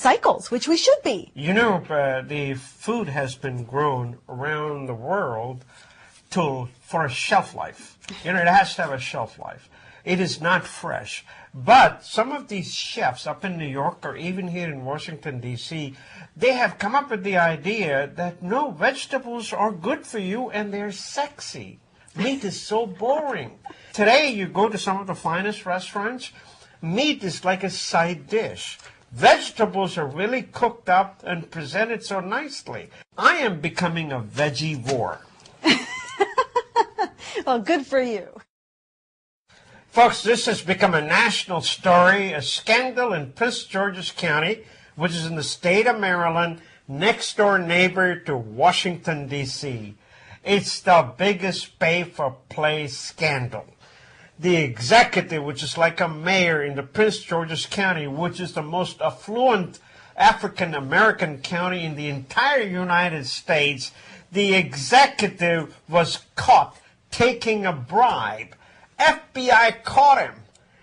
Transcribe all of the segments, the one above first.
cycles, which we should be. You know, the food has been grown around the world for a shelf life. You know, it has to have a shelf life. It is not fresh. But some of these chefs up in New York or even here in Washington, D.C., they have come up with the idea that, no, vegetables are good for you and they're sexy. Meat is so boring. Today, you go to some of the finest restaurants, meat is like a side dish. Vegetables are really cooked up and presented so nicely. I am becoming a veggie-vor. Well, good for you. Folks, this has become a national story, a scandal in Prince George's County, which is in the state of Maryland, next door neighbor to Washington, D.C. It's the biggest pay-for-play scandal. The executive, which is like a mayor in the Prince George's County, which is the most affluent African-American county in the entire United States, the executive was caught taking a bribe. FBI caught him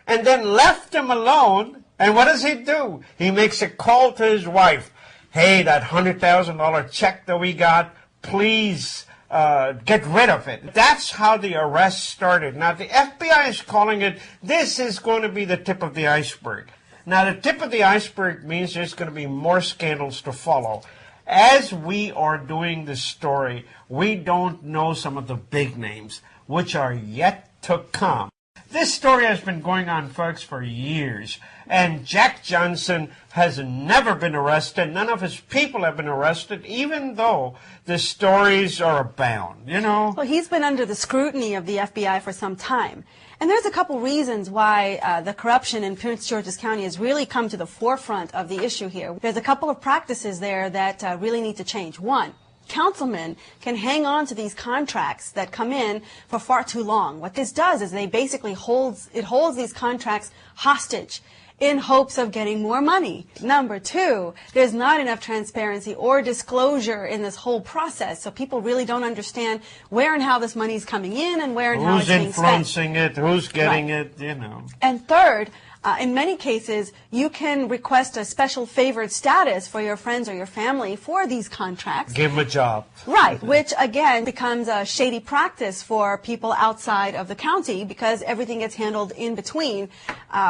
and then left him alone. And what does he do? He makes a call to his wife. Hey, that $100,000 check that we got, please get rid of it. That's how the arrest started. Now, the FBI is calling it, this is going to be the tip of the iceberg. Now, the tip of the iceberg means there's going to be more scandals to follow. As we are doing this story, we don't know some of the big names, which are yet to come. This story has been going on, folks, for years, and Jack Johnson has never been arrested. None of his people have been arrested, even though the stories are abound, you know. Well, he's been under the scrutiny of the FBI for some time. And there's a couple reasons why the corruption in Prince George's County has really come to the forefront of the issue here. There's a couple of practices there that really need to change. One, councilmen can hang on to these contracts that come in for far too long. What this does is they basically holds these contracts hostage in hopes of getting more money. Number two, there's not enough transparency or disclosure in this whole process, so people really don't understand where and how this money is coming in and where and how it's being spent. Who's influencing it, who's getting it, you know. And third, in many cases, you can request a special favored status for your friends or your family for these contracts. Give them a job. Right, which again becomes a shady practice for people outside of the county because everything gets handled in between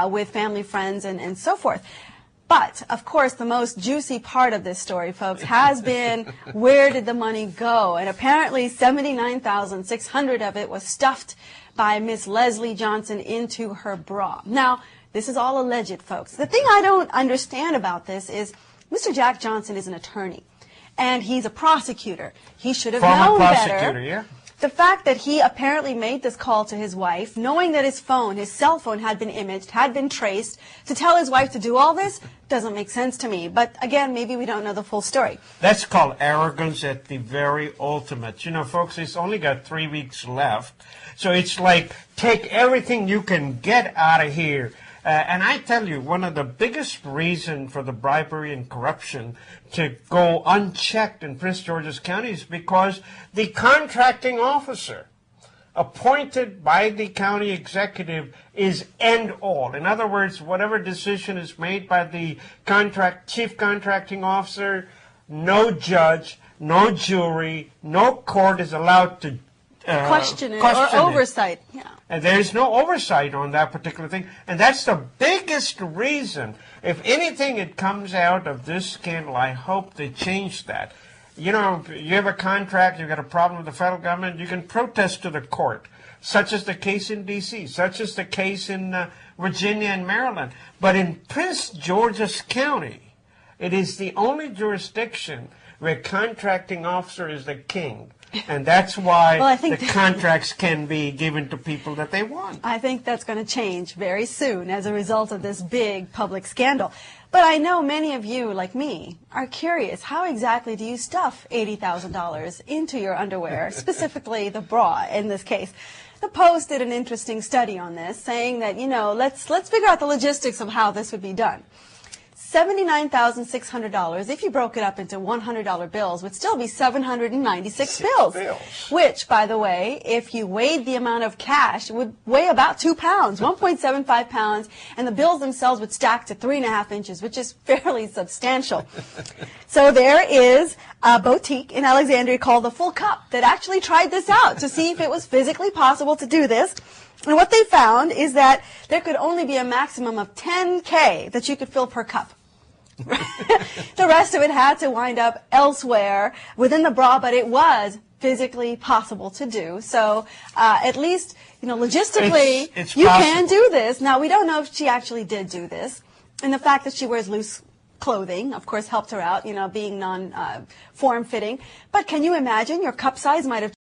with family, friends, and so forth. But, of course, the most juicy part of this story, folks, has been where did the money go? And apparently $79,600 of it was stuffed by Miss Leslie Johnson into her bra. Now, this is all alleged, folks. The thing I don't understand about this is Mr. Jack Johnson is an attorney, and he's a prosecutor. He should have known better. Yeah. The fact that he apparently made this call to his wife, knowing that his cell phone had been imaged, had been traced, to tell his wife to do all this, doesn't make sense to me. But again, maybe we don't know the full story. That's called arrogance at the very ultimate. You know, folks, it's only got 3 weeks left. So it's like, take everything you can get out of here. And I tell you, one of the biggest reasons for the bribery and corruption to go unchecked in Prince George's County is because the contracting officer appointed by the county executive is end all. In other words, whatever decision is made by the chief contracting officer, no judge, no jury, no court is allowed to question it or oversight. Yeah. And there's no oversight on that particular thing. And that's the biggest reason. If anything it comes out of this scandal, I hope they change that. You know, you have a contract, you've got a problem with the federal government, you can protest to the court, such as the case in D.C., such as the case in Virginia and Maryland. But in Prince George's County, it is the only jurisdiction where contracting officer is the king. And that's why the contracts can be given to people that they want. I think that's going to change very soon as a result of this big public scandal. But I know many of you, like me, are curious. How exactly do you stuff $80,000 into your underwear, specifically the bra in this case? The Post did an interesting study on this, saying that, you know, let's figure out the logistics of how this would be done. $79,600, if you broke it up into $100 bills, would still be 796 bills. Which, by the way, if you weighed the amount of cash, would weigh about 2 pounds, 1.75 pounds, and the bills themselves would stack to 3.5 inches, which is fairly substantial. So there is a boutique in Alexandria called The Full Cup that actually tried this out to see if it was physically possible to do this. And what they found is that there could only be a maximum of 10K that you could fill per cup. The rest of it had to wind up elsewhere within the bra, but it was physically possible to do. So at least, logistically, it's you possible. can do this. Now, we don't know if she actually did do this. And the fact that she wears loose clothing, of course, helped her out, being non-form-fitting. But can you imagine your cup size might have